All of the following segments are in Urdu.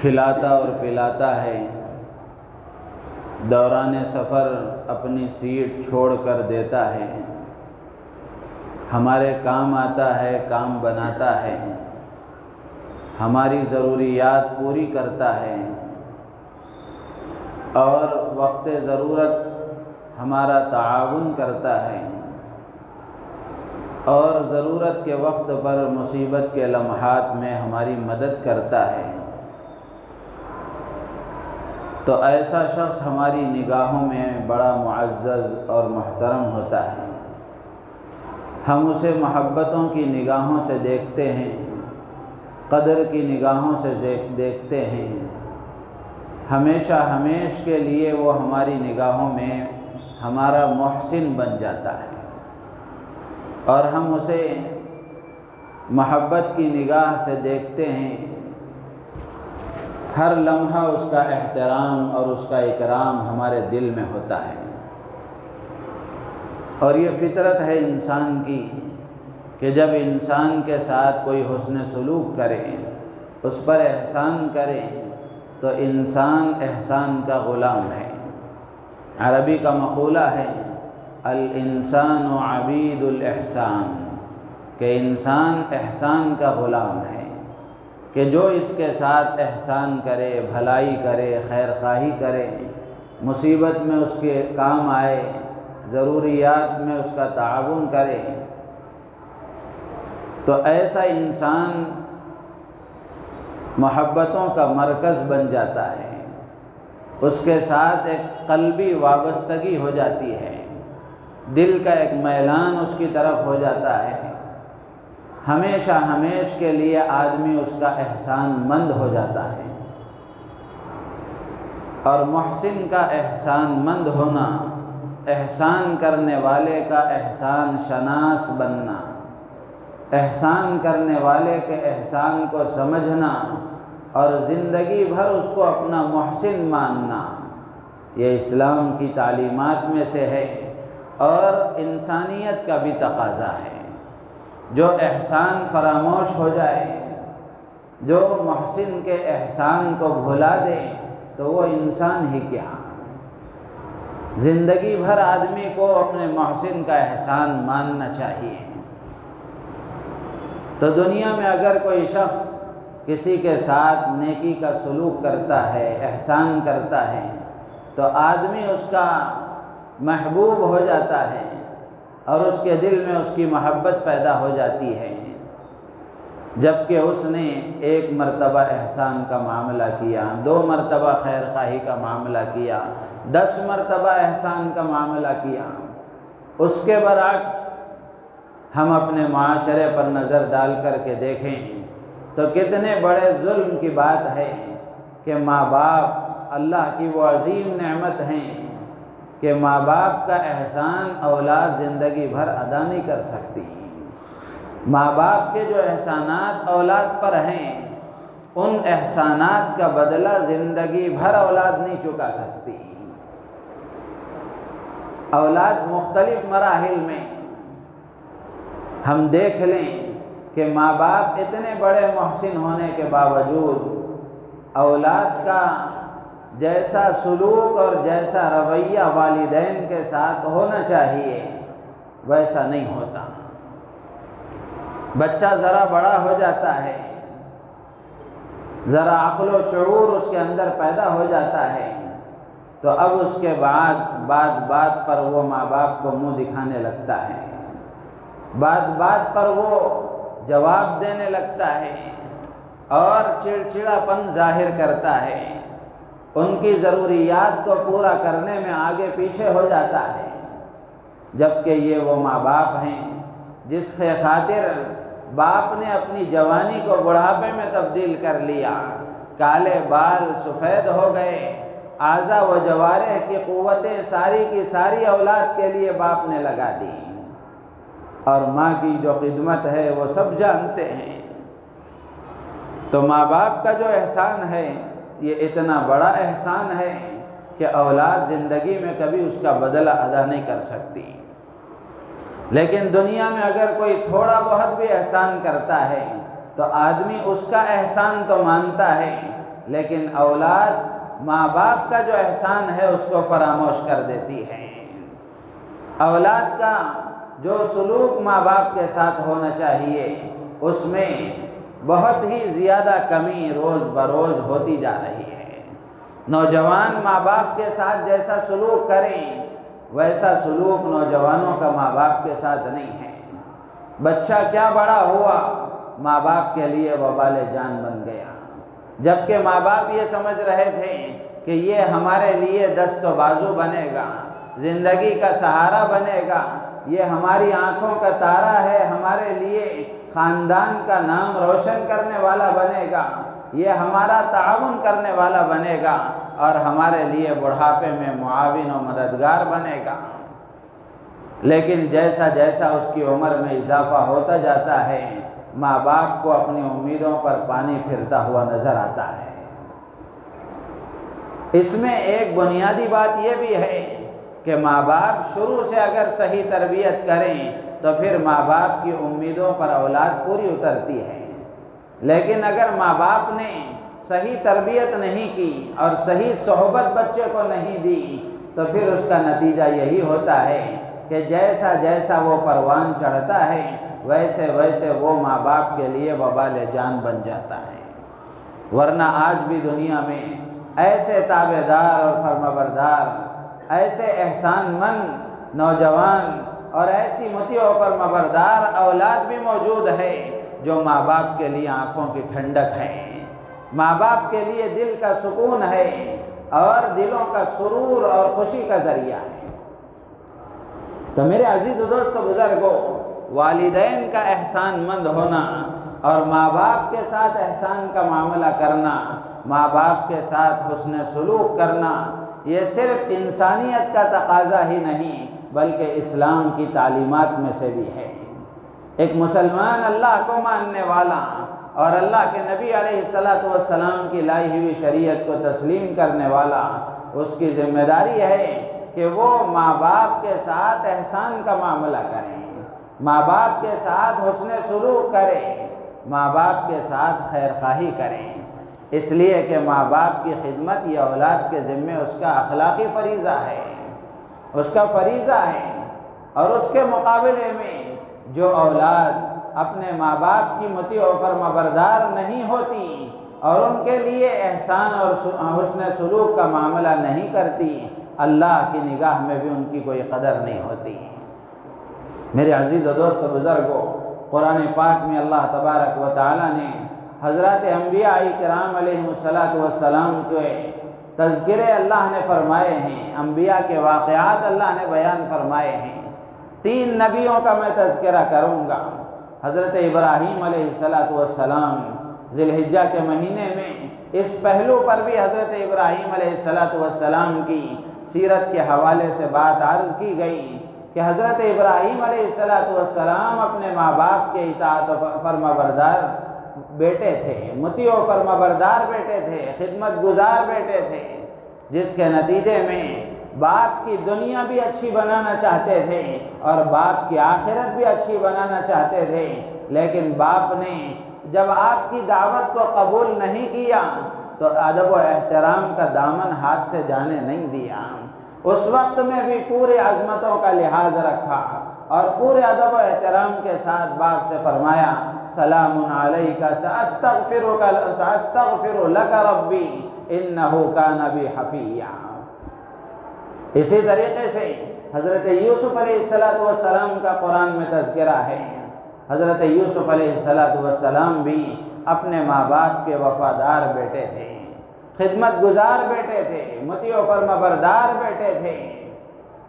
کھلاتا اور پلاتا ہے، دوران سفر اپنی سیٹ چھوڑ کر دیتا ہے، ہمارے کام آتا ہے، کام بناتا ہے، ہماری ضروریات پوری کرتا ہے، اور وقت ضرورت ہمارا تعاون کرتا ہے، اور ضرورت کے وقت پر مصیبت کے لمحات میں ہماری مدد کرتا ہے، تو ایسا شخص ہماری نگاہوں میں بڑا معزز اور محترم ہوتا ہے۔ ہم اسے محبتوں کی نگاہوں سے دیکھتے ہیں، قدر کی نگاہوں سے دیکھتے ہیں، ہمیشہ ہمیش کے لیے وہ ہماری نگاہوں میں ہمارا محسن بن جاتا ہے، اور ہم اسے محبت کی نگاہ سے دیکھتے ہیں، ہر لمحہ اس کا احترام اور اس کا اکرام ہمارے دل میں ہوتا ہے۔ اور یہ فطرت ہے انسان کی کہ جب انسان کے ساتھ کوئی حسن سلوک کرے، اس پر احسان کرے، تو انسان احسان کا غلام ہے۔ عربی کا مقولہ ہے الانسان عبید الاحسان، کہ انسان احسان کا غلام ہے، کہ جو اس کے ساتھ احسان کرے، بھلائی کرے، خیر خواہی کرے، مصیبت میں اس کے کام آئے، ضروریات میں اس کا تعاون کرے، تو ایسا انسان محبتوں کا مرکز بن جاتا ہے، اس کے ساتھ ایک قلبی وابستگی ہو جاتی ہے، دل کا ایک میلان اس کی طرف ہو جاتا ہے، ہمیشہ ہمیش کے لیے آدمی اس کا احسان مند ہو جاتا ہے۔ اور محسن کا احسان مند ہونا، احسان کرنے والے کا احسان شناس بننا، احسان کرنے والے کے احسان کو سمجھنا اور زندگی بھر اس کو اپنا محسن ماننا، یہ اسلام کی تعلیمات میں سے ہے اور انسانیت کا بھی تقاضا ہے۔ جو احسان فراموش ہو جائے، جو محسن کے احسان کو بھلا دے، تو وہ انسان ہی کیا۔ زندگی بھر آدمی کو اپنے محسن کا احسان ماننا چاہیے۔ تو دنیا میں اگر کوئی شخص کسی کے ساتھ نیکی کا سلوک کرتا ہے، احسان کرتا ہے، تو آدمی اس کا محبوب ہو جاتا ہے اور اس کے دل میں اس کی محبت پیدا ہو جاتی ہے، جبکہ اس نے ایک مرتبہ احسان کا معاملہ کیا، 2 مرتبہ خیر خواہی کا معاملہ کیا، 10 مرتبہ احسان کا معاملہ کیا۔ اس کے برعکس ہم اپنے معاشرے پر نظر ڈال کر کے دیکھیں تو کتنے بڑے ظلم کی بات ہے کہ ماں باپ اللہ کی وہ عظیم نعمت ہیں کہ ماں باپ کا احسان اولاد زندگی بھر ادا نہیں کر سکتی۔ ماں باپ کے جو احسانات اولاد پر ہیں، ان احسانات کا بدلہ زندگی بھر اولاد نہیں چکا سکتی۔ اولاد مختلف مراحل میں ہم دیکھ لیں کہ ماں باپ اتنے بڑے محسن ہونے کے باوجود اولاد کا جیسا سلوک اور جیسا رویہ والدین کے ساتھ ہونا چاہیے ویسا نہیں ہوتا۔ بچہ ذرا بڑا ہو جاتا ہے، ذرا عقل و شعور اس کے اندر پیدا ہو جاتا ہے، تو اب اس کے بعد بات پر وہ ماں باپ کو منہ دکھانے لگتا ہے، بات پر وہ جواب دینے لگتا ہے اور چڑچڑاپن ظاہر کرتا ہے، ان کی ضروریات کو پورا کرنے میں آگے پیچھے ہو جاتا ہے، جبکہ یہ وہ ماں باپ ہیں جس کے خاطر باپ نے اپنی جوانی کو بڑھاپے میں تبدیل کر لیا، کالے بال سفید ہو گئے، اعضاء و جوارح کی قوتیں ساری کی ساری اولاد کے لیے باپ نے لگا دی، اور ماں کی جو خدمت ہے وہ سب جانتے ہیں۔ تو ماں باپ کا جو احسان ہے یہ اتنا بڑا احسان ہے کہ اولاد زندگی میں کبھی اس کا بدلہ ادا نہیں کر سکتی۔ لیکن دنیا میں اگر کوئی تھوڑا بہت بھی احسان کرتا ہے تو آدمی اس کا احسان تو مانتا ہے، لیکن اولاد ماں باپ کا جو احسان ہے اس کو فراموش کر دیتی ہے۔ اولاد کا جو سلوک ماں باپ کے ساتھ ہونا چاہیے اس میں بہت ہی زیادہ کمی روز بروز ہوتی جا رہی ہے۔ نوجوان ماں باپ کے ساتھ جیسا سلوک کریں ویسا سلوک نوجوانوں کا ماں باپ کے ساتھ نہیں ہے۔ بچہ کیا بڑا ہوا، ماں باپ کے لیے وبال جان بن گیا، جبکہ ماں باپ یہ سمجھ رہے تھے کہ یہ ہمارے لیے دست و بازو بنے گا، زندگی کا سہارا بنے گا، یہ ہماری آنکھوں کا تارا ہے، ہمارے لیے خاندان کا نام روشن کرنے والا بنے گا، یہ ہمارا تعاون کرنے والا بنے گا اور ہمارے لیے بڑھاپے میں معاون و مددگار بنے گا۔ لیکن جیسا جیسا اس کی عمر میں اضافہ ہوتا جاتا ہے ماں باپ کو اپنی امیدوں پر پانی پھرتا ہوا نظر آتا ہے۔ اس میں ایک بنیادی بات یہ بھی ہے کہ ماں باپ شروع سے اگر صحیح تربیت کریں تو پھر ماں باپ کی امیدوں پر اولاد پوری اترتی ہے، لیکن اگر ماں باپ نے صحیح تربیت نہیں کی اور صحیح صحبت بچے کو نہیں دی تو پھر اس کا نتیجہ یہی ہوتا ہے کہ جیسا جیسا وہ پروان چڑھتا ہے ویسے ویسے وہ ماں باپ کے لیے وبال جان بن جاتا ہے۔ ورنہ آج بھی دنیا میں ایسے تابعدار اور فرمانبردار، ایسے احسان مند نوجوان اور ایسی مطیع و فرمانبردار اولاد بھی موجود ہے جو ماں باپ کے لیے آنکھوں کی ٹھنڈک ہے، ماں باپ کے لیے دل کا سکون ہے اور دلوں کا سرور اور خوشی کا ذریعہ ہے۔ تو میرے عزیز و دوست بزرگوں، والدین کا احسان مند ہونا اور ماں باپ کے ساتھ احسان کا معاملہ کرنا، ماں باپ کے ساتھ حسن سلوک کرنا، یہ صرف انسانیت کا تقاضا ہی نہیں بلکہ اسلام کی تعلیمات میں سے بھی ہے۔ ایک مسلمان اللہ کو ماننے والا اور اللہ کے نبی علیہ السلام کی لائی ہوئی شریعت کو تسلیم کرنے والا، اس کی ذمہ داری ہے کہ وہ ماں باپ کے ساتھ احسان کا معاملہ کریں، ماں باپ کے ساتھ حسن سلوک کریں، ماں باپ کے ساتھ خیر خواہی کریں، اس لیے کہ ماں باپ کی خدمت یہ اولاد کے ذمے اس کا اخلاقی فریضہ ہے، اس کا فریضہ ہے۔ اور اس کے مقابلے میں جو اولاد اپنے ماں باپ کی مطیع و فرمانبردار نہیں ہوتی اور ان کے لیے احسان اور حسن سلوک کا معاملہ نہیں کرتی، اللہ کی نگاہ میں بھی ان کی کوئی قدر نہیں ہوتی۔ میرے عزیز و دوست بزرگوں، قرآن پاک میں اللہ تبارک و تعالی نے حضرات انبیاء کرام علیہ السلام کے تذکرے اللہ نے فرمائے ہیں، انبیاء کے واقعات اللہ نے بیان فرمائے ہیں۔ 3 نبیوں کا میں تذکرہ کروں گا۔ حضرت ابراہیم علیہ السلام، ذی الحجہ کے مہینے میں اس پہلو پر بھی حضرت ابراہیم علیہ السلام کی سیرت کے حوالے سے بات عرض کی گئی کہ حضرت ابراہیم علیہ السلام اپنے ماں باپ کے اطاعت و فرمانبردار بیٹے تھے، مطیع و فرمانبردار بیٹے تھے، خدمت گزار بیٹے تھے، جس کے نتیجے میں باپ کی دنیا بھی اچھی بنانا چاہتے تھے اور باپ کی آخرت بھی اچھی بنانا چاہتے تھے، لیکن باپ نے جب آپ کی دعوت کو قبول نہیں کیا تو ادب و احترام کا دامن ہاتھ سے جانے نہیں دیا۔ اس وقت میں بھی پورے عظمتوں کا لحاظ رکھا اور پورے ادب و احترام کے ساتھ باپ سے فرمایا، سلام علیک سأستغفر لک ربی انہ کان بی حفیہ۔ اسی طریقے سے حضرت یوسف علیہ السلام کا قرآن میں تذکرہ ہے۔ حضرت یوسف علیہ السلام بھی اپنے ماں باپ کے وفادار بیٹے تھے، خدمت گزار بیٹے تھے، مطیع و فرمانبردار بیٹے تھے۔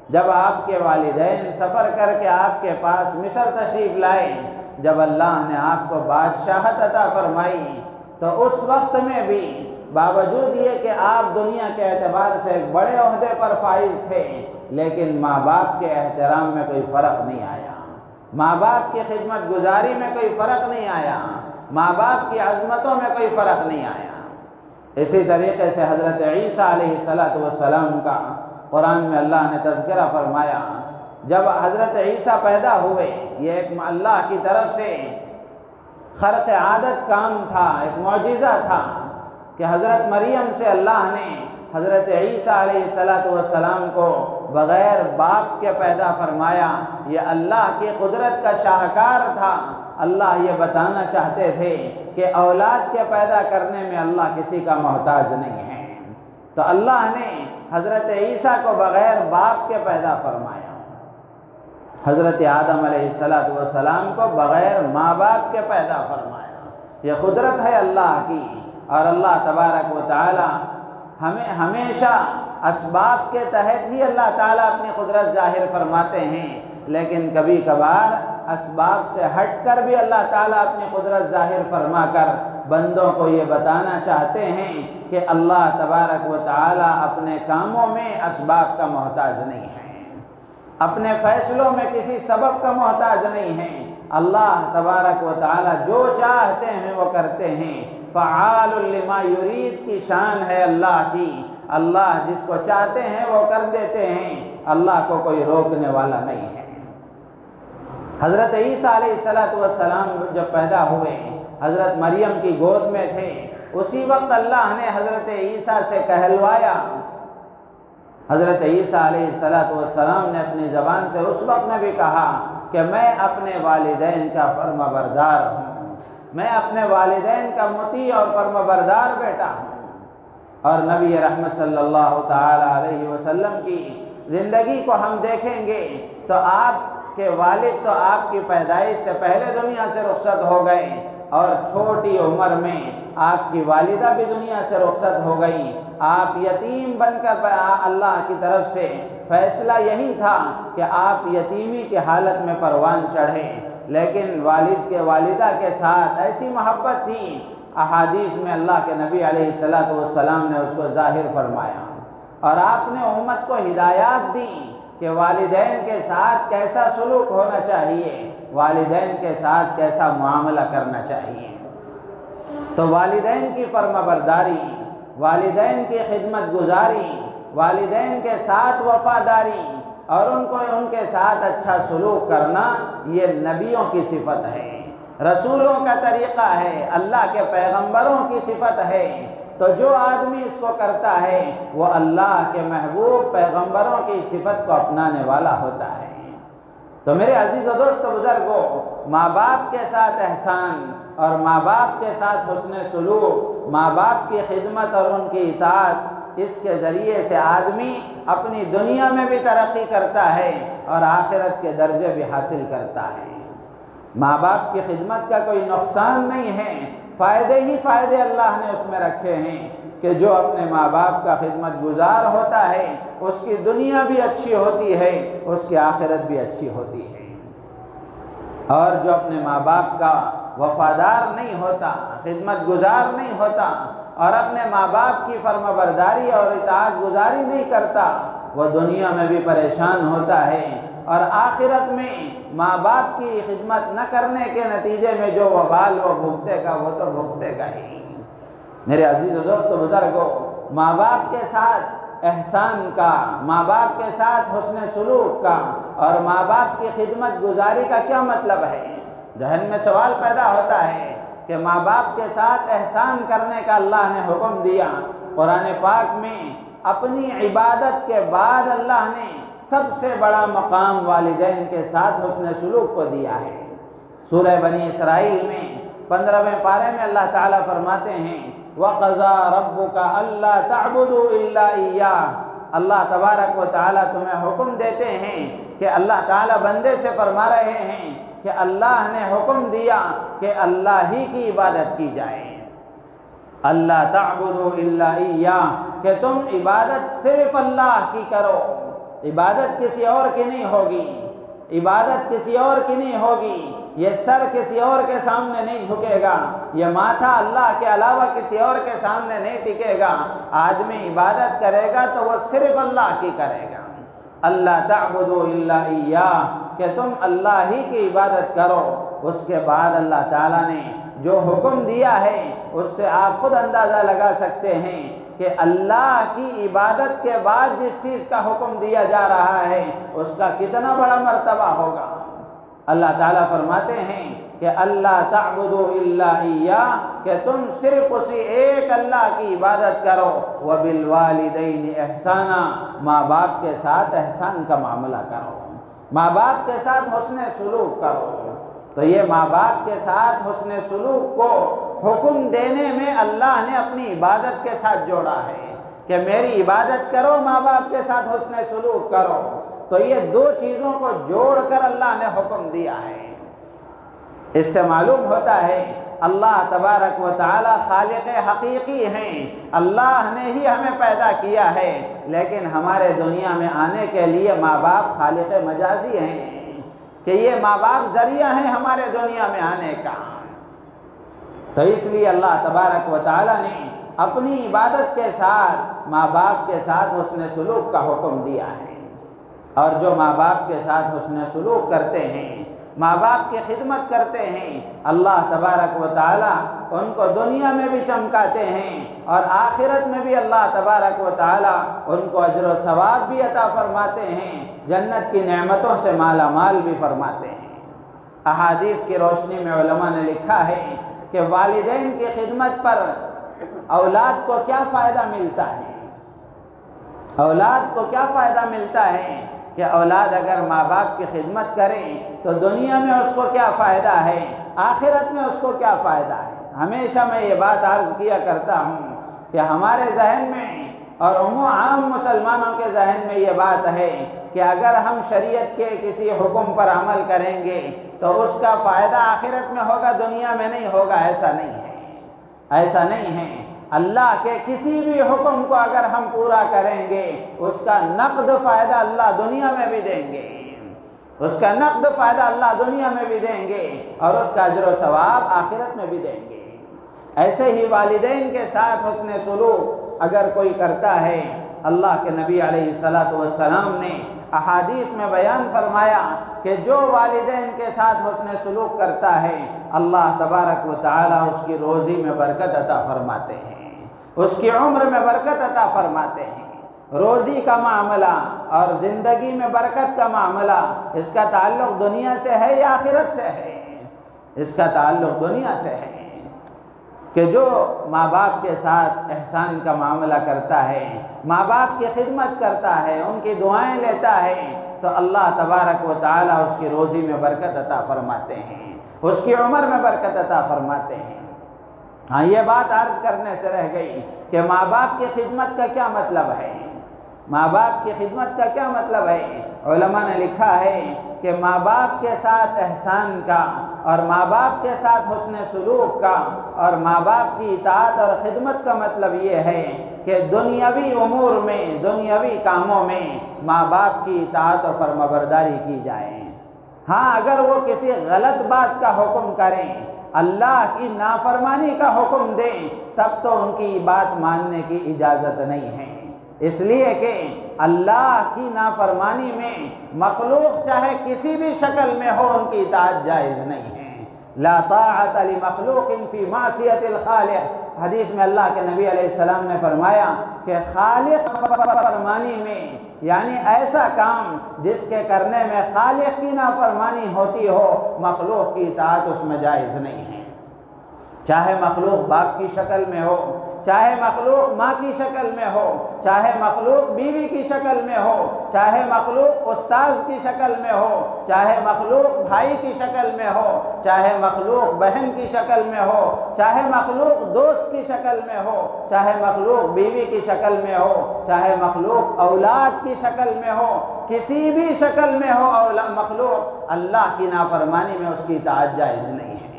جب آپ کے والدین سفر کر کے آپ کے پاس مصر تشریف لائے، جب اللہ نے آپ کو بادشاہت عطا فرمائی تو اس وقت میں بھی باوجود یہ کہ آپ دنیا کے اعتبار سے ایک بڑے عہدے پر فائز تھے، لیکن ماں باپ کے احترام میں کوئی فرق نہیں آیا، ماں باپ کی خدمت گزاری میں کوئی فرق نہیں آیا، ماں باپ کی عظمتوں میں کوئی فرق نہیں آیا۔ اسی طریقے سے حضرت عیسیٰ علیہ السلام کا قرآن میں اللہ نے تذکرہ فرمایا۔ جب حضرت عیسیٰ پیدا ہوئے، یہ ایک اللہ کی طرف سے خرق عادت کام تھا، ایک معجزہ تھا کہ حضرت مریم سے اللہ نے حضرت عیسیٰ علیہ السلام کو بغیر باپ کے پیدا فرمایا، یہ اللہ کی قدرت کا شاہکار تھا۔ اللہ یہ بتانا چاہتے تھے کہ اولاد کے پیدا کرنے میں اللہ کسی کا محتاج نہیں ہے۔ تو اللہ نے حضرت عیسیٰ کو بغیر باپ کے پیدا فرمایا، حضرت آدم علیہ السلام کو بغیر ماں باپ کے پیدا فرمایا۔ یہ قدرت ہے اللہ کی، اور اللہ تبارک و تعالی ہمیں ہمیشہ اسباب کے تحت ہی اللہ تعالیٰ اپنی قدرت ظاہر فرماتے ہیں، لیکن کبھی کبھار اسباب سے ہٹ کر بھی اللہ تعالیٰ اپنی قدرت ظاہر فرما کر بندوں کو یہ بتانا چاہتے ہیں کہ اللہ تبارک و تعالیٰ اپنے کاموں میں اسباب کا محتاج نہیں ہے، اپنے فیصلوں میں کسی سبب کا محتاج نہیں ہے۔ اللہ تبارک و تعالیٰ جو چاہتے ہیں وہ کرتے ہیں۔ فعال لما یرید کی شان ہے اللہ کی، اللہ جس کو چاہتے ہیں وہ کر دیتے ہیں، اللہ کو کوئی روکنے والا نہیں ہے۔ حضرت عیسیٰ علیہ السلام جب پیدا ہوئے، حضرت مریم کی گود میں تھے، اسی وقت اللہ نے حضرت عیسیٰ سے کہلوایا۔ حضرت عیسیٰ علیہ السلام نے اپنی زبان سے اس وقت میں بھی کہا کہ میں اپنے والدین کا فرما بردار ہوں، میں اپنے والدین کا مطیع اور فرما بردار بیٹا ہوں۔ اور نبی رحمت صلی اللہ تعالی علیہ وسلم کی زندگی کو ہم دیکھیں گے تو آپ کے والد تو آپ کی پیدائش سے پہلے دنیا سے رخصت ہو گئے، اور چھوٹی عمر میں آپ کی والدہ بھی دنیا سے رخصت ہو گئی۔ آپ یتیم بن کر اللہ کی طرف سے فیصلہ یہی تھا کہ آپ یتیمی کی حالت میں پروان چڑھے، لیکن والد کے والدہ کے ساتھ ایسی محبت تھی، احادیث میں اللہ کے نبی علیہ السلام نے اس کو ظاہر فرمایا، اور آپ نے امت کو ہدایات دی کہ والدین کے ساتھ کیسا سلوک ہونا چاہیے، والدین کے ساتھ کیسا معاملہ کرنا چاہیے۔ تو والدین کی فرما برداری، والدین کی خدمت گزاری، والدین کے ساتھ وفاداری اور ان کے ساتھ اچھا سلوک کرنا، یہ نبیوں کی صفت ہے، رسولوں کا طریقہ ہے، اللہ کے پیغمبروں کی صفت ہے۔ تو جو آدمی اس کو کرتا ہے وہ اللہ کے محبوب پیغمبروں کی صفت کو اپنانے والا ہوتا ہے۔ تو میرے عزیز و دوست بزرگوں، ماں باپ کے ساتھ احسان اور ماں باپ کے ساتھ حسن سلوک، ماں باپ کی خدمت اور ان کی اطاعت، اس کے ذریعے سے آدمی اپنی دنیا میں بھی ترقی کرتا ہے اور آخرت کے درجے بھی حاصل کرتا ہے۔ ماں باپ کی خدمت کا کوئی نقصان نہیں ہے، فائدے ہی فائدے اللہ نے اس میں رکھے ہیں کہ جو اپنے ماں باپ کا خدمت گزار ہوتا ہے اس کی دنیا بھی اچھی ہوتی ہے، اس کی آخرت بھی اچھی ہوتی ہے، اور جو اپنے ماں باپ کا وفادار نہیں ہوتا، خدمت گزار نہیں ہوتا اور اپنے ماں باپ کی فرما برداری اور اطاعت گزاری نہیں کرتا، وہ دنیا میں بھی پریشان ہوتا ہے، اور آخرت میں ماں باپ کی خدمت نہ کرنے کے نتیجے میں جو وبال وہ بھگتے گا وہ تو بھگتے گا ہی۔ میرے عزیز و دوست بزرگوں، ماں باپ کے ساتھ احسان کا، ماں باپ کے ساتھ حسن سلوک کا اور ماں باپ کی خدمت گزاری کا کیا مطلب ہے؟ ذہن میں سوال پیدا ہوتا ہے کہ ماں باپ کے ساتھ احسان کرنے کا اللہ نے حکم دیا۔ قرآن پاک میں اپنی عبادت کے بعد اللہ نے سب سے بڑا مقام والدین کے ساتھ حسن سلوک کو دیا ہے۔ سورہ بنی اسرائیل میں 15ویں پارے میں اللہ تعالیٰ فرماتے ہیں وَقَضَىٰ رَبُّكَ أَلَّا تَعْبُدُوا إِلَّا إِيَّاهُ۔ اللہ تبارک و تعالیٰ تمہیں حکم دیتے ہیں کہ اللہ تعالیٰ بندے سے فرما رہے ہیں کہ اللہ نے حکم دیا کہ اللہ ہی کی عبادت کی جائے، اللہ تعبدوا الا ایاہ، کہ تم عبادت صرف اللہ کی کرو، عبادت کسی اور کی نہیں ہوگی، عبادت کسی اور کی نہیں ہوگی، یہ سر کسی اور کے سامنے نہیں جھکے گا، یہ ماتھا اللہ کے علاوہ کسی اور کے سامنے نہیں ٹکے گا۔ آدمی عبادت کرے گا تو وہ صرف اللہ کی کرے گا، اللہ تعبدوا الا ایاہ، کہ تم اللہ ہی کی عبادت کرو۔ اس کے بعد اللہ تعالیٰ نے جو حکم دیا ہے اس سے آپ خود اندازہ لگا سکتے ہیں کہ اللہ کی عبادت کے بعد جس چیز کا حکم دیا جا رہا ہے اس کا کتنا بڑا مرتبہ ہوگا۔ اللہ تعالیٰ فرماتے ہیں کہ اللہ تعبدوا الا ایاہ، کہ تم صرف اسی ایک اللہ کی عبادت کرو، وبالوالدین احسانا، ماں باپ کے ساتھ احسان کا معاملہ کرو، ماں باپ کے ساتھ حسن سلوک کرو۔ تو یہ ماں باپ کے ساتھ حسن سلوک کو حکم دینے میں اللہ نے اپنی عبادت کے ساتھ جوڑا ہے کہ میری عبادت کرو، ماں باپ کے ساتھ حسن سلوک کرو۔ تو یہ دو چیزوں کو جوڑ کر اللہ نے حکم دیا ہے۔ اس سے معلوم ہوتا ہے اللہ تبارک و تعالی خالق حقیقی ہیں، اللہ نے ہی ہمیں پیدا کیا ہے، لیکن ہمارے دنیا میں آنے کے لیے ماں باپ خالق مجازی ہیں کہ یہ ماں باپ ذریعہ ہیں ہمارے دنیا میں آنے کا۔ تو اس لیے اللہ تبارک و تعالی نے اپنی عبادت کے ساتھ ماں باپ کے ساتھ حسن سلوک کا حکم دیا ہے، اور جو ماں باپ کے ساتھ حسن سلوک کرتے ہیں، ماں باپ کی خدمت کرتے ہیں، اللہ تبارک و تعالی ان کو دنیا میں بھی چمکاتے ہیں اور آخرت میں بھی اللہ تبارک و تعالی ان کو اجر و ثواب بھی عطا فرماتے ہیں، جنت کی نعمتوں سے مالا مال بھی فرماتے ہیں۔ احادیث کی روشنی میں علماء نے لکھا ہے کہ والدین کی خدمت پر اولاد کو کیا فائدہ ملتا ہے، اولاد کو کیا فائدہ ملتا ہے کہ اولاد اگر ماں باپ کی خدمت کریں تو دنیا میں اس کو کیا فائدہ ہے، آخرت میں اس کو کیا فائدہ ہے۔ ہمیشہ میں یہ بات عرض کیا کرتا ہوں کہ ہمارے ذہن میں اور عام مسلمانوں کے ذہن میں یہ بات ہے کہ اگر ہم شریعت کے کسی حکم پر عمل کریں گے تو اس کا فائدہ آخرت میں ہوگا، دنیا میں نہیں ہوگا۔ ایسا نہیں ہے، ایسا نہیں ہے۔ اللہ کے کسی بھی حکم کو اگر ہم پورا کریں گے اس کا نقد فائدہ اللہ دنیا میں بھی دیں گے، اس کا نقد فائدہ اللہ دنیا میں بھی دیں گے اور اس کا اجر و ثواب آخرت میں بھی دیں گے۔ ایسے ہی والدین کے ساتھ حسن سلوک اگر کوئی کرتا ہے، اللہ کے نبی علیہ الصلاۃ والسلام نے احادیث میں بیان فرمایا کہ جو والدین کے ساتھ حسن سلوک کرتا ہے اللہ تبارک و تعالی اس کی روزی میں برکت عطا فرماتے ہیں، اس کی عمر میں برکت عطا فرماتے ہیں۔ روزی کا معاملہ اور زندگی میں برکت کا معاملہ، اس کا تعلق دنیا سے ہے یا آخرت سے ہے؟ اس کا تعلق دنیا سے ہے کہ جو ماں باپ کے ساتھ احسان کا معاملہ کرتا ہے، ماں باپ کی خدمت کرتا ہے، ان کی دعائیں لیتا ہے، تو اللہ تبارک و تعالی اس کی روزی میں برکت عطا فرماتے ہیں، اس کی عمر میں برکت عطا فرماتے ہیں۔ ہاں، یہ بات عرض کرنے سے رہ گئی کہ ماں باپ کی خدمت کا کیا مطلب ہے، ماں باپ کی خدمت کا کیا مطلب ہے۔ علماء نے لکھا ہے کہ ماں باپ کے ساتھ احسان کا اور ماں باپ کے ساتھ حسن سلوک کا اور ماں باپ کی اطاعت اور خدمت کا مطلب یہ ہے کہ دنیاوی امور میں، دنیاوی کاموں میں ماں باپ کی اطاعت اور فرمانبرداری کی جائے۔ ہاں، اگر وہ کسی غلط بات کا حکم کریں، اللہ کی نافرمانی کا حکم دیں، تب تو ان کی بات ماننے کی اجازت نہیں ہے، اس لیے کہ اللہ کی نافرمانی میں مخلوق چاہے کسی بھی شکل میں ہو ان کی اطاعت جائز نہیں ہے۔ لا طاعت لمخلوق فی معصیت الخالق، حدیث میں اللہ کے نبی علیہ السلام نے فرمایا کہ خالق فرمانی میں، یعنی ایسا کام جس کے کرنے میں خالق کی نافرمانی ہوتی ہو، مخلوق کی اطاعت اس میں جائز نہیں ہے، چاہے مخلوق باپ کی شکل میں ہو، چاہے مخلوق ماں کی شکل میں ہو، چاہے مخلوق بیوی کی شکل میں ہو، چاہے مخلوق استاذ کی شکل میں ہو، چاہے مخلوق بھائی کی شکل میں ہو، چاہے مخلوق بہن کی شکل میں ہو، چاہے مخلوق دوست کی شکل میں ہو، چاہے مخلوق بیوی کی شکل میں ہو، چاہے مخلوق اولاد کی شکل میں ہو، کسی بھی شکل میں ہو مخلوق، اللہ کی نافرمانی میں اس کی اطاعت جائز نہیں ہے۔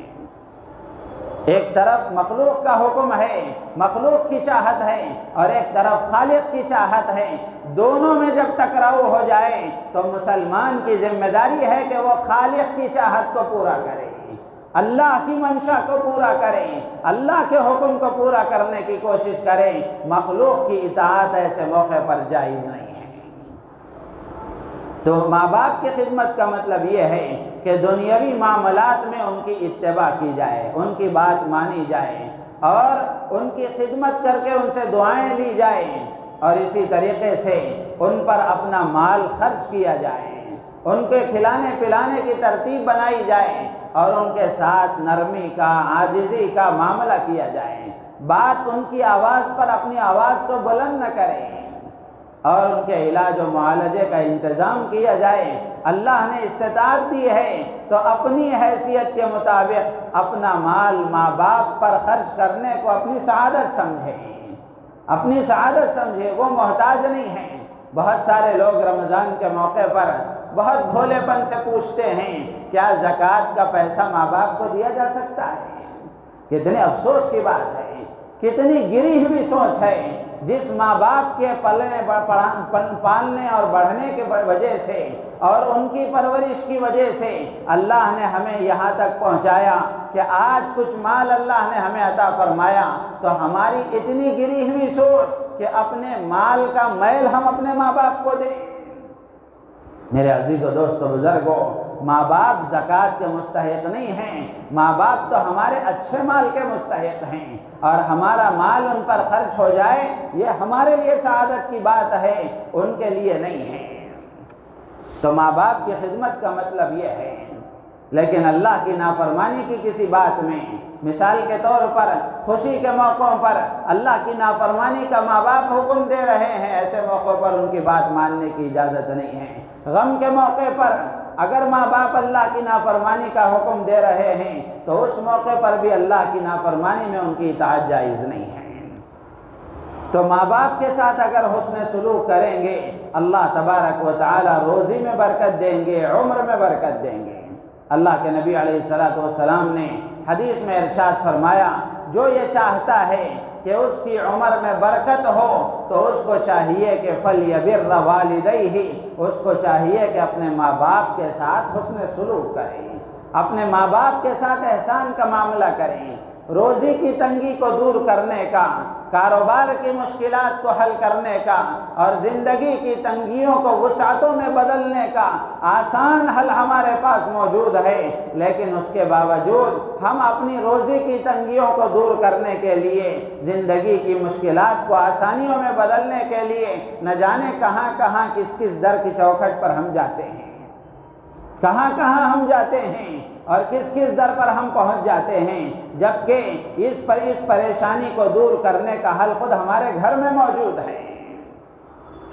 ایک طرف مخلوق کا حکم ہے، مخلوق کی چاہت ہے، اور ایک طرف خالق کی چاہت ہے، دونوں میں جب ٹکراؤ ہو جائے تو مسلمان کی ذمہ داری ہے کہ وہ خالق کی چاہت کو پورا کرے، اللہ کی منشا کو پورا کرے، اللہ کے حکم کو پورا کرنے کی کوشش کرے۔ مخلوق کی اطاعت ایسے موقع پر جائز نہیں ہے۔ تو ماں باپ کی خدمت کا مطلب یہ ہے کہ دنیاوی معاملات میں ان کی اتباع کی جائے، ان کی بات مانی جائے اور ان کی خدمت کر کے ان سے دعائیں لی جائیں، اور اسی طریقے سے ان پر اپنا مال خرچ کیا جائے، ان کے کھلانے پلانے کی ترتیب بنائی جائے، اور ان کے ساتھ نرمی کا، عاجزی کا معاملہ کیا جائے، بات ان کی آواز پر اپنی آواز کو بلند نہ کریں، اور ان کے علاج و معالجے کا انتظام کیا جائے۔ اللہ نے استطاعت دی ہے تو اپنی حیثیت کے مطابق اپنا مال ماں باپ پر خرچ کرنے کو اپنی سعادت سمجھیں، اپنی سعادت سمجھیں، وہ محتاج نہیں ہیں۔ بہت سارے لوگ رمضان کے موقع پر بہت بھولے پن سے پوچھتے ہیں کیا زکوٰۃ کا پیسہ ماں باپ کو دیا جا سکتا ہے؟ کتنے افسوس کی بات ہے، کتنی گری ہوئی سوچ ہے۔ جس ماں باپ کے پالنے اور بڑھنے کے وجہ سے اور ان کی پرورش کی وجہ سے اللہ نے ہمیں یہاں تک پہنچایا کہ آج کچھ مال اللہ نے ہمیں عطا فرمایا، تو ہماری اتنی گری ہوئی سوچ کہ اپنے مال کا میل ہم اپنے ماں باپ کو دیں۔ میرے عزیز و دوست و بزرگوں، ماں باپ زکوٰۃ کے مستحق نہیں ہیں، ماں باپ تو ہمارے اچھے مال کے مستحق ہیں، اور ہمارا مال ان پر خرچ ہو جائے یہ ہمارے لیے سعادت کی بات ہے، ان کے لیے نہیں ہے۔ تو ماں باپ کی خدمت کا مطلب یہ ہے۔ لیکن اللہ کی نافرمانی کی کسی بات میں، مثال کے طور پر خوشی کے موقعوں پر اللہ کی نافرمانی کا ماں باپ حکم دے رہے ہیں، ایسے موقعوں پر ان کی بات ماننے کی اجازت نہیں ہے۔ غم کے موقع پر اگر ماں باپ اللہ کی نافرمانی کا حکم دے رہے ہیں تو اس موقع پر بھی اللہ کی نافرمانی میں ان کی اطاعت جائز نہیں ہے۔ تو ماں باپ کے ساتھ اگر حسن سلوک کریں گے، اللہ تبارک و تعالی روزی میں برکت دیں گے، عمر میں برکت دیں گے۔ اللہ کے نبی علیہ السلام نے حدیث میں ارشاد فرمایا، جو یہ چاہتا ہے کہ اس کی عمر میں برکت ہو تو اس کو چاہیے کہ فَلْيَبِرَّ وَالِدَيْهِ، اس کو چاہیے کہ اپنے ماں باپ کے ساتھ حسن سلوک کریں، اپنے ماں باپ کے ساتھ احسان کا معاملہ کریں، روزی کی تنگی کو دور کرنے کا، کاروبار کی مشکلات کو حل کرنے کا اور زندگی کی تنگیوں کو وسعتوں میں بدلنے کا آسان حل ہمارے پاس موجود ہے، لیکن اس کے باوجود ہم اپنی روزی کی تنگیوں کو دور کرنے کے لیے، زندگی کی مشکلات کو آسانیوں میں بدلنے کے لیے نہ جانے کہاں کہاں کس کس در کی چوکھٹ پر ہم جاتے ہیں، کہاں کہاں ہم جاتے ہیں اور کس کس در پر ہم پہنچ جاتے ہیں، جبکہ اس پریشانی کو دور کرنے کا حل خود ہمارے گھر میں موجود ہے۔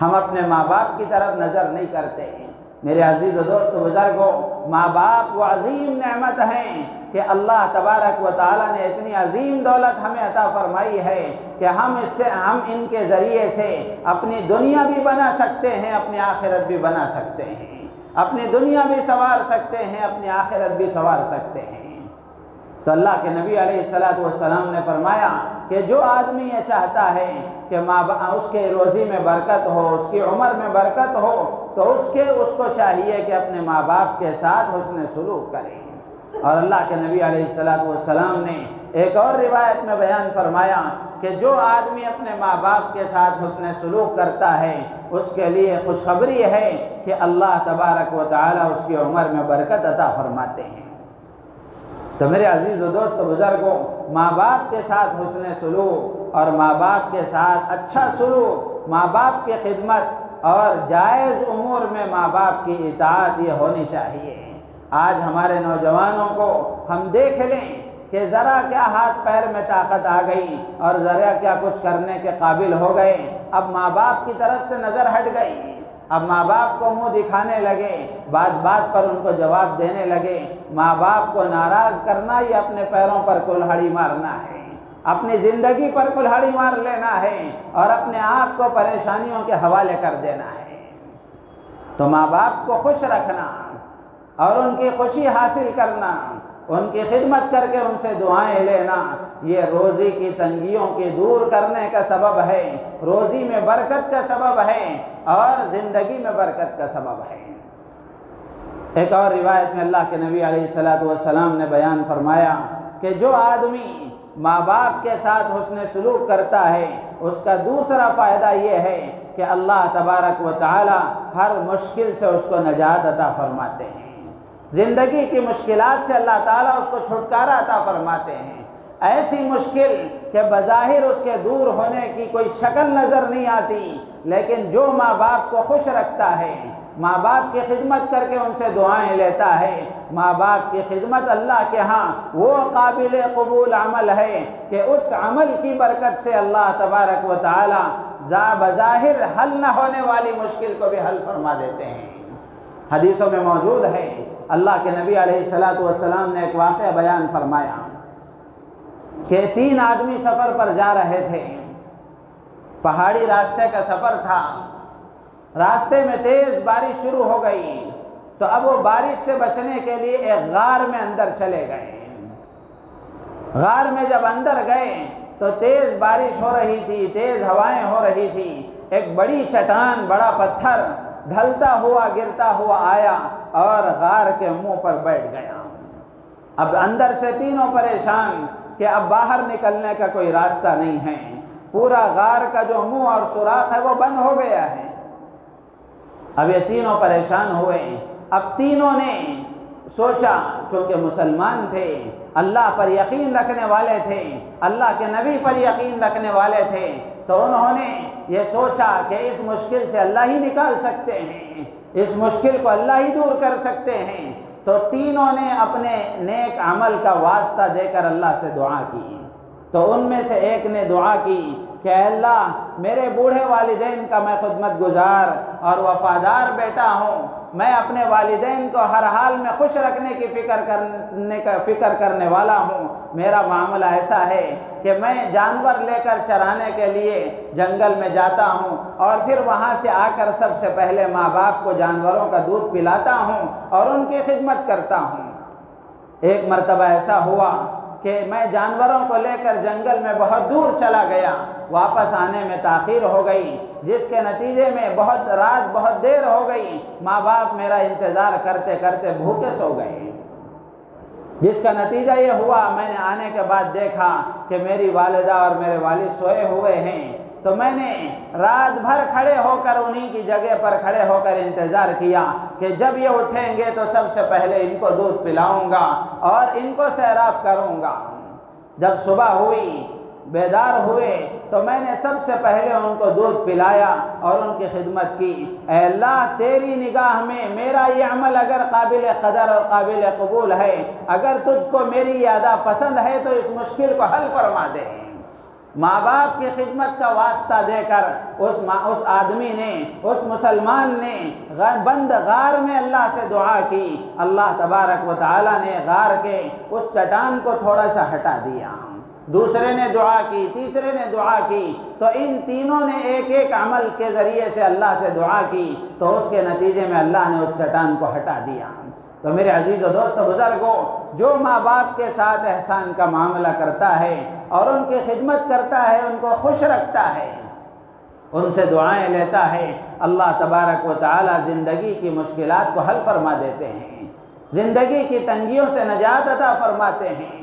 ہم اپنے ماں باپ کی طرف نظر نہیں کرتے۔ میرے عزیز و دوست و بزرگوں، ماں باپ وہ عظیم نعمت ہیں کہ اللہ تبارک و تعالیٰ نے اتنی عظیم دولت ہمیں عطا فرمائی ہے کہ ہم ان کے ذریعے سے اپنی دنیا بھی بنا سکتے ہیں، اپنی آخرت بھی بنا سکتے ہیں، اپنی دنیا بھی سنوار سکتے ہیں، اپنی آخرت بھی سنوار سکتے ہیں۔ تو اللہ کے نبی علیہ السلام نے فرمایا کہ جو آدمی یہ چاہتا ہے کہ اس کے روزی میں برکت ہو، اس کی عمر میں برکت ہو، تو اس کو چاہیے کہ اپنے ماں باپ کے ساتھ حسن سلوک کرے۔ اور اللہ کے نبی علیہ السلام نے ایک اور روایت میں بیان فرمایا کہ جو آدمی اپنے ماں باپ کے ساتھ حسن سلوک کرتا ہے اس کے لیے خوشخبری ہے کہ اللہ تبارک و تعالی اس کی عمر میں برکت عطا فرماتے ہیں۔ تو میرے عزیز و دوست و بزرگوں، ماں باپ کے ساتھ حسن سلوک اور ماں باپ کے ساتھ اچھا سلوک، ماں باپ کی خدمت اور جائز امور میں ماں باپ کی اطاعت یہ ہونی چاہیے۔ آج ہمارے نوجوانوں کو ہم دیکھ لیں کہ ذرا کیا ہاتھ پیر میں طاقت آ گئی اور ذرا کیا کچھ کرنے کے قابل ہو گئے، اب ماں باپ کی طرف سے نظر ہٹ گئی، اب ماں باپ کو منہ دکھانے لگے، بات بات پر ان کو جواب دینے لگے۔ ماں باپ کو ناراض کرنا یہ اپنے پیروں پر کلہاڑی مارنا ہے، اپنی زندگی پر کلہاڑی مار لینا ہے اور اپنے آپ کو پریشانیوں کے حوالے کر دینا ہے۔ تو ماں باپ کو خوش رکھنا اور ان کی خوشی حاصل کرنا، ان کی خدمت کر کے ان سے دعائیں لینا، یہ روزی کی تنگیوں کی دور کرنے کا سبب ہے، روزی میں برکت کا سبب ہے اور زندگی میں برکت کا سبب ہے۔ ایک اور روایت میں اللہ کے نبی علیہ السلام نے بیان فرمایا کہ جو آدمی ماں باپ کے ساتھ حسن سلوک کرتا ہے اس کا دوسرا فائدہ یہ ہے کہ اللہ تبارک و تعالی ہر مشکل سے اس کو نجات عطا فرماتے ہیں، زندگی کی مشکلات سے اللہ تعالیٰ اس کو چھٹکارا عطا فرماتے ہیں، ایسی مشکل کہ بظاہر اس کے دور ہونے کی کوئی شکل نظر نہیں آتی، لیکن جو ماں باپ کو خوش رکھتا ہے، ماں باپ کی خدمت کر کے ان سے دعائیں لیتا ہے، ماں باپ کی خدمت اللہ کے ہاں وہ قابل قبول عمل ہے کہ اس عمل کی برکت سے اللہ تبارک و تعالی بظاہر حل نہ ہونے والی مشکل کو بھی حل فرما دیتے ہیں۔ حدیثوں میں موجود ہے، اللہ کے نبی علیہ السلام نے ایک واقعہ بیان فرمایا کہ 3 آدمی سفر پر جا رہے تھے، پہاڑی راستے کا سفر تھا، راستے میں تیز بارش شروع ہو گئی تو اب وہ بارش سے بچنے کے لیے ایک غار میں اندر چلے گئے۔ غار میں جب اندر گئے تو تیز بارش ہو رہی تھی، تیز ہوائیں ہو رہی تھی، ایک بڑی چٹان، بڑا پتھر ڈھلتا ہوا گرتا ہوا آیا اور غار کے منہ پر بیٹھ گیا۔ اب اندر سے تینوں پریشان کہ اب باہر نکلنے کا کوئی راستہ نہیں ہے، پورا غار کا جو منہ اور سوراخ ہے وہ بند ہو گیا ہے۔ اب یہ تینوں پریشان ہوئے۔ اب تینوں نے سوچا، چونکہ مسلمان تھے، اللہ پر یقین رکھنے والے تھے، اللہ کے نبی پر یقین رکھنے والے تھے، تو انہوں نے یہ سوچا کہ اس مشکل سے اللہ ہی نکال سکتے ہیں، اس مشکل کو اللہ ہی دور کر سکتے ہیں۔ تو تینوں نے اپنے نیک عمل کا واسطہ دے کر اللہ سے دعا کی۔ تو ان میں سے ایک نے دعا کی کہ اے اللہ، میرے بوڑھے والدین کا میں خدمت گزار اور وفادار بیٹا ہوں، میں اپنے والدین کو ہر حال میں خوش رکھنے کی فکر کرنے والا ہوں۔ میرا معاملہ ایسا ہے کہ میں جانور لے کر چرانے کے لیے جنگل میں جاتا ہوں اور پھر وہاں سے آ کر سب سے پہلے ماں باپ کو جانوروں کا دودھ پلاتا ہوں اور ان کی خدمت کرتا ہوں۔ ایک مرتبہ ایسا ہوا کہ میں جانوروں کو لے کر جنگل میں بہت دور چلا گیا، واپس آنے میں تاخیر ہو گئی، جس کے نتیجے میں رات بہت دیر ہو گئی، ماں باپ میرا انتظار کرتے کرتے بھوکے سو گئے، جس کا نتیجہ یہ ہوا میں نے آنے کے بعد دیکھا کہ میری والدہ اور میرے والد سوئے ہوئے ہیں۔ تو میں نے رات بھر کھڑے ہو کر انہی کی جگہ پر کھڑے ہو کر انتظار کیا کہ جب یہ اٹھیں گے تو سب سے پہلے ان کو دودھ پلاؤں گا اور ان کو سیراب کروں گا۔ جب صبح ہوئی، بیدار ہوئے، تو میں نے سب سے پہلے ان کو دودھ پلایا اور ان کی خدمت کی۔ اے اللہ، تیری نگاہ میں میرا یہ عمل اگر قابل قدر اور قابل قبول ہے، اگر تجھ کو میری یہ ادا پسند ہے تو اس مشکل کو حل فرما دے۔ ماں باپ کی خدمت کا واسطہ دے کر اس آدمی نے، اس مسلمان نے بند غار میں اللہ سے دعا کی۔ اللہ تبارک و تعالی نے غار کے اس چٹان کو تھوڑا سا ہٹا دیا۔ دوسرے نے دعا کی، تیسرے نے دعا کی، تو ان تینوں نے ایک ایک عمل کے ذریعے سے اللہ سے دعا کی، تو اس کے نتیجے میں اللہ نے اس چٹان کو ہٹا دیا۔ تو میرے عزیز و دوست بزرگوں، جو ماں باپ کے ساتھ احسان کا معاملہ کرتا ہے اور ان کی خدمت کرتا ہے، ان کو خوش رکھتا ہے، ان سے دعائیں لیتا ہے، اللہ تبارک و تعالی زندگی کی مشکلات کو حل فرما دیتے ہیں، زندگی کی تنگیوں سے نجات عطا فرماتے ہیں۔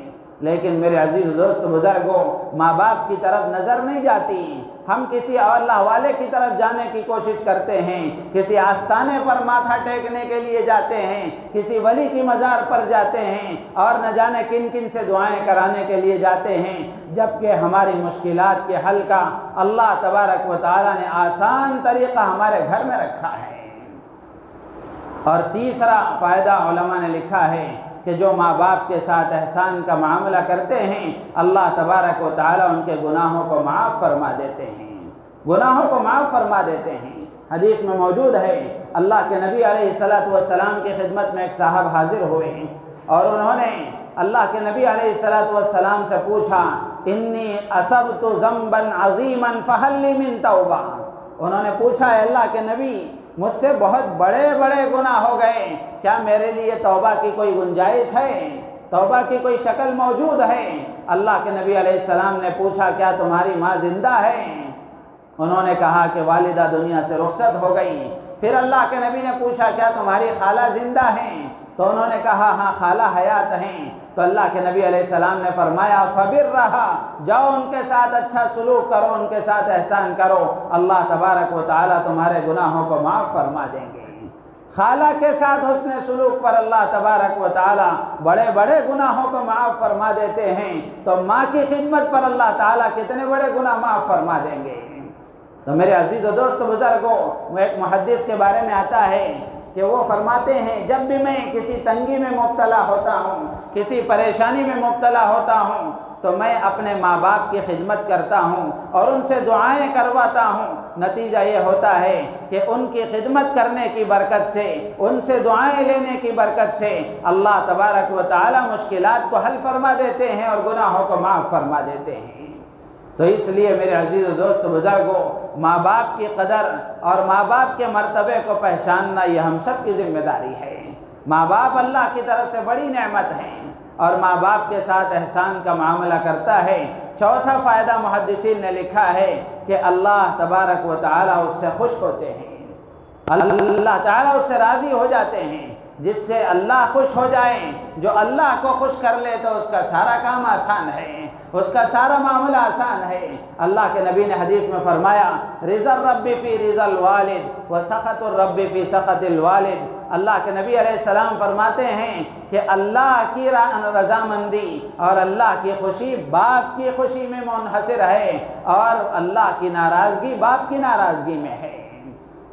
لیکن میرے عزیز دوست بزرگوں، ماں باپ کی طرف نظر نہیں جاتی، ہم کسی اللہ والے کی طرف جانے کی کوشش کرتے ہیں، کسی آستانے پر ماتھا ٹیکنے کے لیے جاتے ہیں، کسی ولی کی مزار پر جاتے ہیں اور نہ جانے کن کن سے دعائیں کرانے کے لیے جاتے ہیں، جبکہ ہماری مشکلات کے حل کا اللہ تبارک و تعالی نے آسان طریقہ ہمارے گھر میں رکھا ہے۔ اور تیسرا فائدہ علماء نے لکھا ہے کہ جو ماں باپ کے ساتھ احسان کا معاملہ کرتے ہیں، اللہ تبارک و تعالی ان کے گناہوں کو معاف فرما دیتے ہیں، گناہوں کو معاف فرما دیتے ہیں۔ حدیث میں موجود ہے، اللہ کے نبی علیہ السلام کی خدمت میں ایک صاحب حاضر ہوئے اور انہوں نے اللہ کے نبی علیہ السلام سے پوچھا، انی اصبت ذنبا عظیما فہل لی من توبہ۔ انہوں نے پوچھا، اے اللہ کے نبی، مجھ سے بہت بڑے بڑے گناہ ہو گئے، کیا میرے لیے توبہ کی کوئی گنجائش ہے، توبہ کی کوئی شکل موجود ہے؟ اللہ کے نبی علیہ السلام نے پوچھا، کیا تمہاری ماں زندہ ہے؟ انہوں نے کہا کہ والدہ دنیا سے رخصت ہو گئی۔ پھر اللہ کے نبی نے پوچھا، کیا تمہاری خالہ زندہ ہیں؟ تو انہوں نے کہا، ہاں خالہ حیات ہیں۔ تو اللہ کے نبی علیہ السلام نے فرمایا، فبرھا، جاؤ ان کے ساتھ اچھا سلوک کرو، ان کے ساتھ احسان کرو، اللہ تبارک و تعالی تمہارے گناہوں کو معاف فرما دیں گے۔ خالہ کے ساتھ حسن سلوک پر اللہ تبارک و تعالی بڑے بڑے گناہوں کو معاف فرما دیتے ہیں، تو ماں کی خدمت پر اللہ تعالی کتنے بڑے گناہ معاف فرما دیں گے۔ تو میرے عزیز و دوست بزرگوں، وہ ایک محدث کے بارے میں آتا ہے کہ وہ فرماتے ہیں جب بھی میں کسی تنگی میں مبتلا ہوتا ہوں، کسی پریشانی میں مبتلا ہوتا ہوں، تو میں اپنے ماں باپ کی خدمت کرتا ہوں اور ان سے دعائیں کرواتا ہوں۔ نتیجہ یہ ہوتا ہے کہ ان کی خدمت کرنے کی برکت سے، ان سے دعائیں لینے کی برکت سے اللہ تبارک و تعالی مشکلات کو حل فرما دیتے ہیں اور گناہوں کو معاف فرما دیتے ہیں۔ تو اس لیے میرے عزیز و دوست بزرگوں، ماں باپ کی قدر اور ماں باپ کے مرتبے کو پہچاننا یہ ہم سب کی ذمہ داری ہے۔ ماں باپ اللہ کی طرف سے بڑی نعمت ہیں اور ماں باپ کے ساتھ احسان کا معاملہ کرتا ہے۔ چوتھا فائدہ محدثین نے لکھا ہے کہ اللہ تبارک و تعالیٰ اس سے خوش ہوتے ہیں، اللہ تعالیٰ اس سے راضی ہو جاتے ہیں۔ جس سے اللہ خوش ہو جائیں، جو اللہ کو خوش کر لے تو اس کا سارا کام آسان ہے، اس کا سارا معاملہ آسان ہے۔ اللہ کے نبی نے حدیث میں فرمایا رضا الرب فی رضا الوالد و سخط الرب فی سخط الوالد۔ اللہ کے نبی علیہ السلام فرماتے ہیں کہ اللہ کی رضامندی اور اللہ کی خوشی باپ کی خوشی میں منحصر ہے اور اللہ کی ناراضگی باپ کی ناراضگی میں ہے۔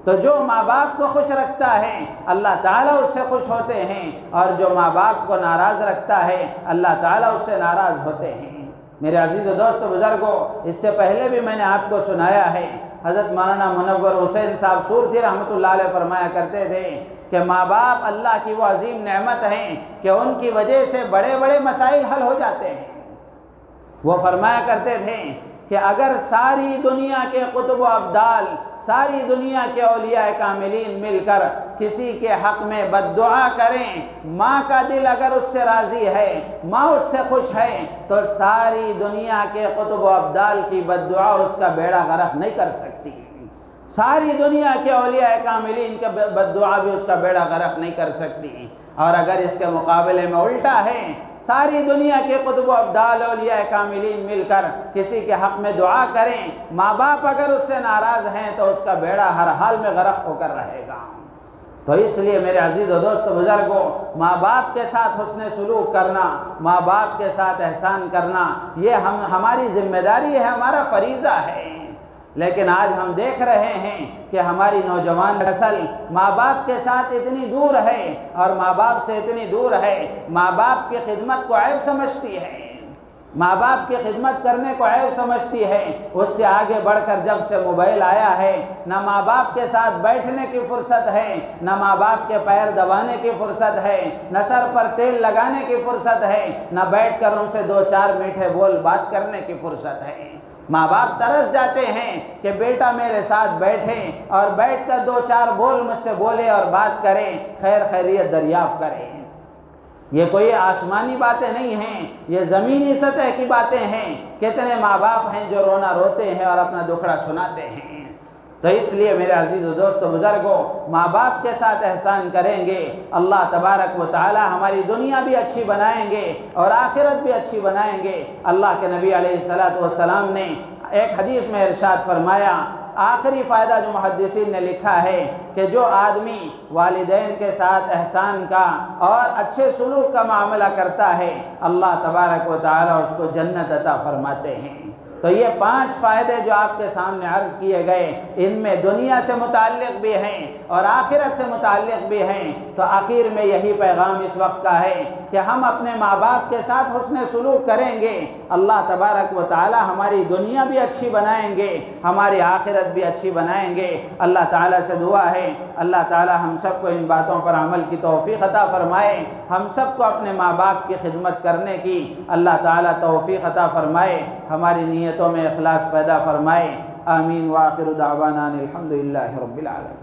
تو جو ماں باپ کو خوش رکھتا ہے اللہ تعالیٰ اس سے خوش ہوتے ہیں، اور جو ماں باپ کو ناراض رکھتا ہے اللہ تعالیٰ اس سے ناراض ہوتے ہیں۔ میرے عزیز و دوست بزرگوں، اس سے پہلے بھی میں نے آپ کو سنایا ہے، حضرت مولانا منور حسین صاحب سورتی رحمۃ اللہ علیہ فرمایا کرتے تھے کہ ماں باپ اللہ کی وہ عظیم نعمت ہیں کہ ان کی وجہ سے بڑے بڑے مسائل حل ہو جاتے ہیں۔ وہ فرمایا کرتے تھے کہ اگر ساری دنیا کے قطب و ابدال، ساری دنیا کے اولیاء کاملین مل کر کسی کے حق میں بد دعا کریں، ماں کا دل اگر اس سے راضی ہے، ماں اس سے خوش ہے، تو ساری دنیا کے قطب و ابدال کی بد دعا اس کا بیڑا غرق نہیں کر سکتی، ساری دنیا کے اولیاء کاملین کے بد دعا بھی اس کا بیڑا غرق نہیں کر سکتی۔ اور اگر اس کے مقابلے میں الٹا ہے، ساری دنیا کے قطب و ابدال اولیاء کاملین مل کر کسی کے حق میں دعا کریں، ماں باپ اگر اس سے ناراض ہیں تو اس کا بیڑا ہر حال میں غرق ہو کر رہے گا۔ تو اس لیے میرے عزیز و دوست بزرگوں، ماں باپ کے ساتھ حسن سلوک کرنا، ماں باپ کے ساتھ احسان کرنا، یہ ہماری ذمہ داری ہے، ہمارا فریضہ ہے۔ لیکن آج ہم دیکھ رہے ہیں کہ ہماری نوجوان نسل ماں باپ کے ساتھ اتنی دور ہے اور ماں باپ سے اتنی دور ہے، ماں باپ کی خدمت کو عیب سمجھتی ہے، ماں باپ کی خدمت کرنے کو عیب سمجھتی ہے۔ اس سے آگے بڑھ کر جب سے موبائل آیا ہے، نہ ماں باپ کے ساتھ بیٹھنے کی فرصت ہے، نہ ماں باپ کے پیر دبانے کی فرصت ہے، نہ سر پر تیل لگانے کی فرصت ہے، نہ بیٹھ کر ان سے دو چار میٹھے بول بات کرنے کی فرصت ہے۔ ماں باپ ترس جاتے ہیں کہ بیٹا میرے ساتھ بیٹھے اور بیٹھ کر دو چار بول مجھ سے بولے اور بات کریں، خیر خیریت دریافت کریں۔ یہ کوئی آسمانی باتیں نہیں ہیں، یہ زمینی سطح کی باتیں ہیں۔ کتنے ماں باپ ہیں جو رونا روتے ہیں اور اپنا دکھڑا سناتے ہیں۔ تو اس لیے میرے عزیز و دوست بزرگوں، ماں باپ کے ساتھ احسان کریں گے، اللہ تبارک و تعالی ہماری دنیا بھی اچھی بنائیں گے اور آخرت بھی اچھی بنائیں گے۔ اللہ کے نبی علیہ السلام نے ایک حدیث میں ارشاد فرمایا، آخری فائدہ جو محدثین نے لکھا ہے کہ جو آدمی والدین کے ساتھ احسان کا اور اچھے سلوک کا معاملہ کرتا ہے، اللہ تبارک و تعالی اس کو جنت عطا فرماتے ہیں۔ تو یہ 5 فائدے جو آپ کے سامنے عرض کیے گئے، ان میں دنیا سے متعلق بھی ہیں اور آخرت سے متعلق بھی ہیں۔ تو آخر میں یہی پیغام اس وقت کا ہے کہ ہم اپنے ماں باپ کے ساتھ حسن سلوک کریں گے، اللہ تبارک و تعالی ہماری دنیا بھی اچھی بنائیں گے، ہماری آخرت بھی اچھی بنائیں گے۔ اللہ تعالیٰ سے دعا ہے اللہ تعالیٰ ہم سب کو ان باتوں پر عمل کی توفیق عطا فرمائے، ہم سب کو اپنے ماں باپ کی خدمت کرنے کی اللہ تعالیٰ توفیق عطا فرمائے، ہماری نیتوں میں اخلاص پیدا فرمائے۔ آمین۔ وآخر دعوانا الحمدللہ رب العالمین۔